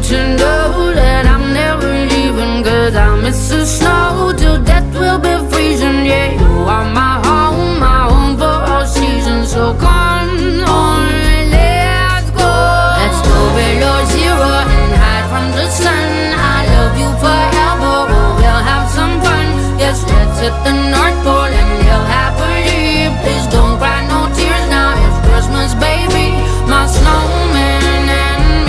to know that I'm never leaving, 'cause I miss the snow till death will be freezing. Yeah, you are my home for all seasons. So come on, let's go. Let's go below zero and hide from the sun. I love you forever, oh, we'll have some fun. Yes, let's hit the